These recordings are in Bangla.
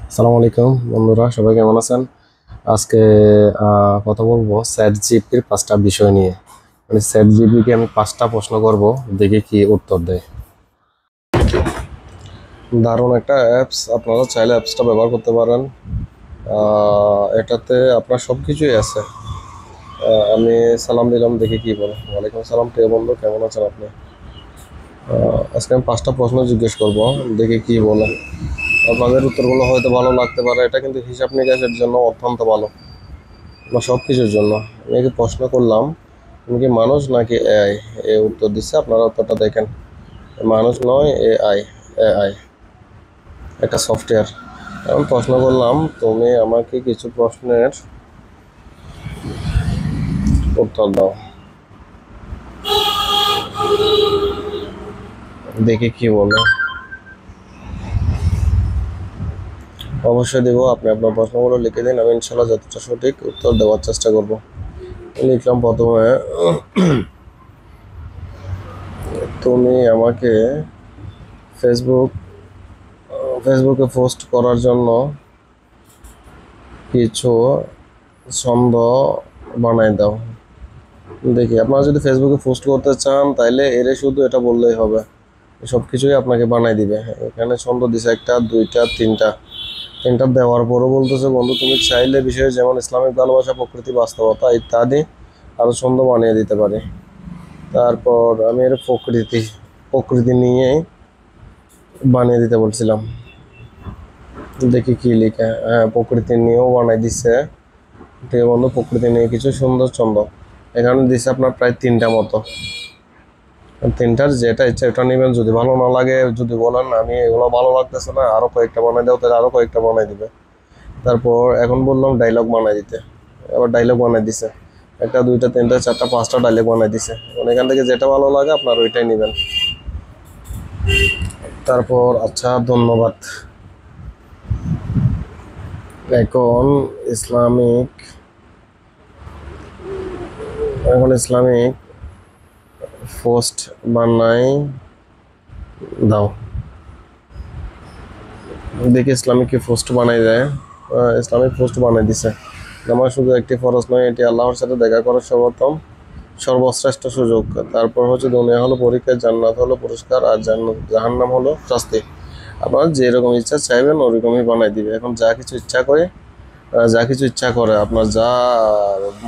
আসসালামু আলাইকুম বন্ধুরা, সবাই কেমন আছেন? আজকে কথা বলবো চ্যাট জিপিটির 5টা বিষয় নিয়ে। মানে চ্যাট জিপিটিকে আমি 5টা প্রশ্ন করব, দেখি কি উত্তর দেয়। দারুণ একটা অ্যাপস, আপনারা চাইলে অ্যাপসটা ব্যবহার করতে পারেন। এটাতে আপনার সব কিছুই আছে। আমি সালাম দিলাম, দেখি কি বলে। ওয়ালাইকুম সালাম প্রিয় বন্ধু, কেমন আছেন আপনি? আজকে আমি 5টা প্রশ্ন জিজ্ঞেস করব, দেখি কি বলে। আপনাদের উত্তরগুলো হয়তো ভালো লাগতে পারে। এটা কিন্তু হিসাব নিকাশের জন্য অত্যন্ত ভালো, বা সব কিছুর জন্য। আমি কি প্রশ্ন করলাম, তুমি কি মানুষ নাকি এআই? এ উত্তর দিচ্ছে, আপনারা উত্তরটা দেখেন। মানুষ নয়, এআই। এআই একটা সফটওয়্যার। এখন প্রশ্ন করলাম, তুমি আমাকে কিছু প্রশ্নের উত্তর দাও, দেখি কি বলে। অবশ্যই দেবো, আপনি আপনার প্রশ্নগুলো লিখে দিন, আমি ইনশাল্লাহ যতটা সঠিক উত্তর দেওয়ার চেষ্টা করব। লিখলাম প্রথমে, তুমি আমাকে ফেসবুক ফেসবুকে পোস্ট করার জন্য কিছু ছন্দ বানাই দাও। দেখি, আপনারা যদি ফেসবুকে পোস্ট করতে চান তাইলে এর শুধু এটা বললেই হবে, সব কিছুই আপনাকে বানাই দিবে। এখানে ছন্দ দিছে একটা, দুইটা, তিনটা দেওয়ার পরও বলতেছে, বন্ধু তুমি চাইলে বিষয়ে যেমন ইসলামিক ভালোবাসা, প্রকৃতি, বাস্তবতা ইত্যাদি আরো ছন্দ বানিয়ে দিতে পারি। তারপর আমি এর প্রকৃতি নিয়েই বানিয়ে দিতে বলছিলাম। দেখি কি লিখে। হ্যাঁ, প্রকৃতি নিয়েও বানাই দিচ্ছে। ঠিক আছে বন্ধু, প্রকৃতি নিয়ে কিছু সুন্দর ছন্দ এখানে দিচ্ছে আপনার প্রায় 3টা মতো। 3টার যেটা ইচ্ছা এটা নেবেন। যদি ভালো না লাগে, যদি বলেন আমি এগুলো ভালো লাগতেছে না, আরো কয়েকটা বানাই দাও, তাহলে আরো কয়েকটা বানাই দিবে। তারপর এখন বললাম ডায়লগ বানাই দিতে, আবার ডায়লগ বানাই দিছে। একটা, দুইটা, তিনটা, চারটা, 5টা ডায়লগ বানাই দিছে। মানে এখান থেকে যেটা ভালো লাগে আপনার ওইটাই নেবেন। তারপর আচ্ছা, ধন্যবাদ। এখন ইসলামিক ইসলামিক পোস্ট বানাই দাও। দেখি ইসলামিক কি পোস্ট বানাই দেয়। ইসলামিক পোস্ট বানাই দিছে। নামাজ শুধু একটি ফরজ নয়, এটি আল্লাহর সাথে দেখা করার সর্বশ্রেষ্ঠ সুযোগ। তারপর হচ্ছে দুনিয়া হলো পরীক্ষা, জান্নাত হলো পুরস্কার, আর জাহান্নাম হলো শাস্তি। আপনার যেরকম ইচ্ছা চাইবেন ওরকমই বানাই দিবে। এখন যা কিছু ইচ্ছা করে আপনার যা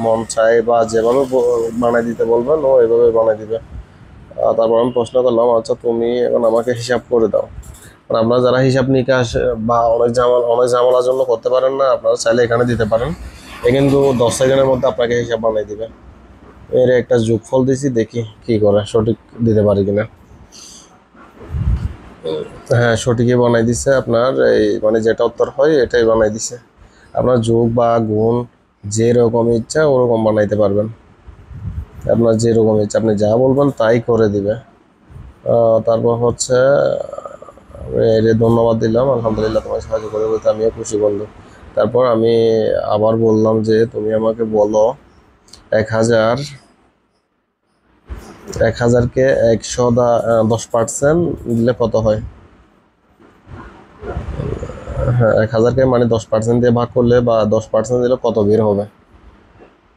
মন চায় বা যেভাবে বানাই দিতে বলবেন ও এভাবে বানাই দিবে। তারপর আমি প্রশ্ন করলাম, আচ্ছা তুমি এখন আমাকে হিসাব করে দাও। আপনারা যারা হিসাব নিকাশ বা অনেক ঝামেলার জন্য করতে পারেন না, আপনারা চাইলে এখানে দিতে পারেন। এ কিন্তু 10 সেকেন্ডের মধ্যে আপনাকে হিসাব বানিয়ে দিবে। এর একটা যোগফল দিছি, দেখি কি করে, সঠিক দিতে পারি কিনা। হ্যাঁ, সঠিকই বানাই দিছে। আপনার এই মানে যেটা উত্তর হয় এটাই বানাই দিছে। আপনার যোগ বা গুণ যেরকম ইচ্ছা ওরকম বানাইতে পারবেন। আপনার যেরকম ইচ্ছা আপনি যা বলবেন তাই করে দিবে। তারপর হচ্ছে এর ধন্যবাদ দিলাম, আলহামদুলিল্লাহ তোমার সাহায্য করে বলতে আমিও খুশি বললো। তারপর আমি আবার বললাম যে তুমি আমাকে বলো 1000 1000কে 10% দিলে কত হয়। হ্যাঁ, 1000কে মানে 10% দিয়ে ভাগ করলে বা 10% দিলে কত বের হবে,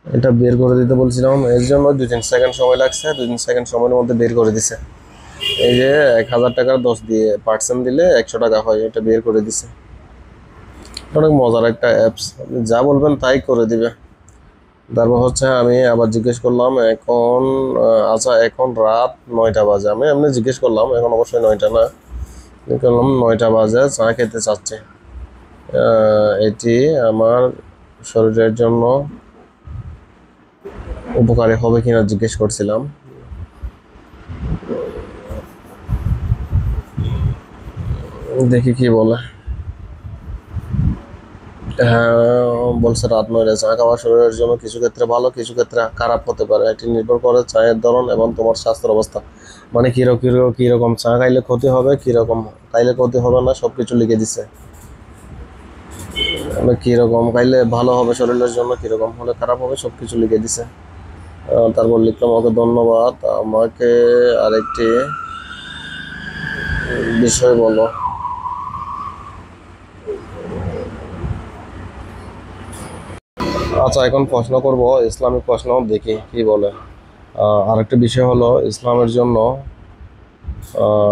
এটা বের করে দিতে বলছিলাম। এর জন্য 2-3 সেকেন্ড সময় লাগছে, 2-3 সেকেন্ড সময়ের মধ্যে বের করে দিছে। এই যে 1000 টাকার 10 দিয়ে পার্সেন্ট দিলে 100 টাকা হয়, এটা বের করে দিছে। অনেক মজার একটা অ্যাপস, আপনি যা বলবেন তাই করে দিবে। তারপর হচ্ছে আমি আবার জিজ্ঞেস করলাম, এখন আচ্ছা এখন রাত 9টা বাজে। আমি এমনি জিজ্ঞেস করলাম, এখন অবশ্যই 9টা না, করলাম 9টা বাজে, চা খেতে চাচ্ছে। এটি আমার শরীরের জন্য উপকারী হবে কিনা জিজ্ঞেস করছিলাম। দেখি কি বলে। হ্যাঁ, বলছে রাত 9টায় চা খাওয়া শরীরের জন্য কিছু ক্ষেত্রে ভালো, কিছু ক্ষেত্রে খারাপ হতে পারে। এটি নির্ভর করে চায়ের ধরন এবং তোমার স্বাস্থ্যের অবস্থা। মানে কিরকম চা খাইলে ক্ষতি হবে, কিরকম খাইলে ক্ষতি হবে না, সবকিছু লিখে দিছে। মানে কিরকম খাইলে ভালো হবে শরীরের জন্য, কিরকম হলে খারাপ হবে, সবকিছু লিখে দিছে। তারপর লিখলাম, ওকে ধন্যবাদ। আমাকে আরেকটি বিষয় বলো। আচ্ছা, এখন প্রশ্ন করব, ইসলামিক প্রশ্ন, দেখি কি বলে। আরেকটা বিষয় হলো ইসলামের জন্য,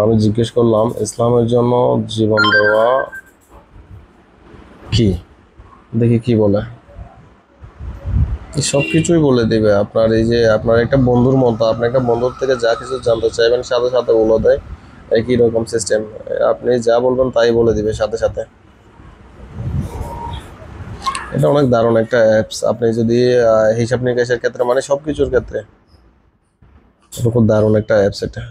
আমি জিজ্ঞেস করলাম ইসলামের জন্য জীবন দেওয়া কি, দেখি কি বলে। সব কিছুই বলে দিবে আপনার, এই যে আপনার একটা বন্ধুর মতো, আপনি একটা বন্ধুর থেকে যা কিছু জানতে চাইবেন সাথে সাথে বলে দেয়, একই রকম সিস্টেম। আপনি যা বলবেন তাই বলে দিবে সাথে সাথে। এটা অনেক দারুণ একটা অ্যাপস, আপনি যদি হিসাব নিকাশের ক্ষেত্রে, মানে সব কিছুর ক্ষেত্রে এটা খুব দারুণ একটা অ্যাপস এটা।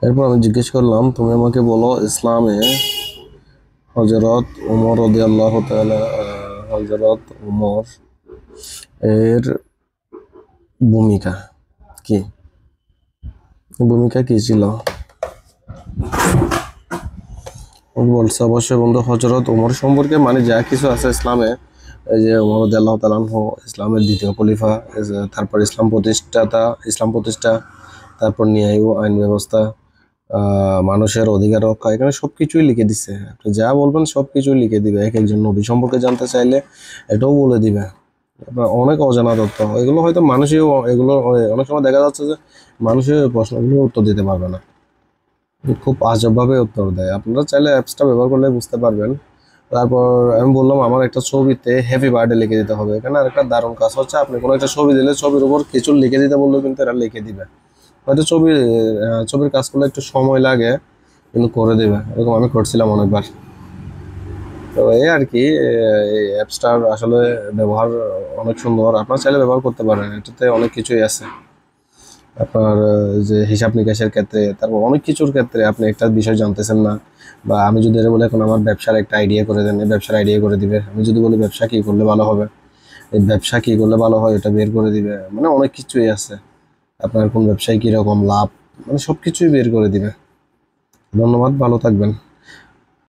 এরপর আমি জিজ্ঞেস করলাম, তুমি আমাকে বলো ইসলামে হযরত ওমর রাদিয়াল্লাহু তাআলা, হযরত ওমর এর ভূমিকা কি, ভূমিকা কি ছিল? ও বলছে অবশ্যই বন্ধু, হযরত ওমর সম্পর্কে মানে যা কিছু আছে ইসলামে, এই যে ওমর রাদিয়াল্লাহু তাআলা আনহু ইসলামের দ্বিতীয় খলিফা, তারপর ইসলাম প্রতিষ্ঠা, তারপর ন্যায় ও আইন ব্যবস্থা, মানুষের অধিকার রক্ষা, এখানে সবকিছুই লিখে দিছে। আপনি যা বলবেন সবকিছুই লিখে দিবে। এক একজন নবী সম্পর্কে জানতে চাইলে এটাও বলে দিবে। আপনার অনেক অজানা তথ্য, এগুলো হয়তো মানুষই, এগুলো অনেক সময় দেখা যাচ্ছে যে মানুষের প্রশ্নগুলো উত্তর দিতে পারবে না, খুব আজবভাবে উত্তর দেয়। আপনারা চাইলে অ্যাপসটা ব্যবহার করলে বুঝতে পারবেন। তারপর আমি বললাম আমার একটা ছবিতে হ্যাপি বার্থডে লিখে দিতে হবে। এখানে আরেকটা দারুণ কাজ হচ্ছে, আপনি কোনো একটা ছবি দিলে ছবির উপর কিছু লিখে দিতে বললেও কিন্তু এরা লিখে দিবে। হয়তো ছবির কাজ করলে একটু সময় লাগে, কিন্তু করে দেবে। এরকম আমি করছিলাম অনেকবার। তো এই আর কি, এই অ্যাপসটার আসলে ব্যবহার অনেক সুন্দর, আপনার চাইলে ব্যবহার করতে পারেন। এটাতে অনেক কিছুই আছে আপনার, যে হিসাব নিকাশের ক্ষেত্রে, তারপর অনেক কিছুর ক্ষেত্রে আপনি একটা বিষয় জানতেছেন না, বা আমি যদি এটা বলে এখন আমার ব্যবসার একটা আইডিয়া করে দেন, এই ব্যবসার আইডিয়া করে দিবে। আমি যদি বলি ব্যবসা কি করলে ভালো হবে, এই ব্যবসা কি করলে ভালো হয় এটা বের করে দিবে। মানে অনেক কিছুই আছে, আপনার কোন ব্যবসায় কিরকম লাভ, মানে সব কিছুই বের করে দিবে। ধন্যবাদ, ভালো থাকবেন।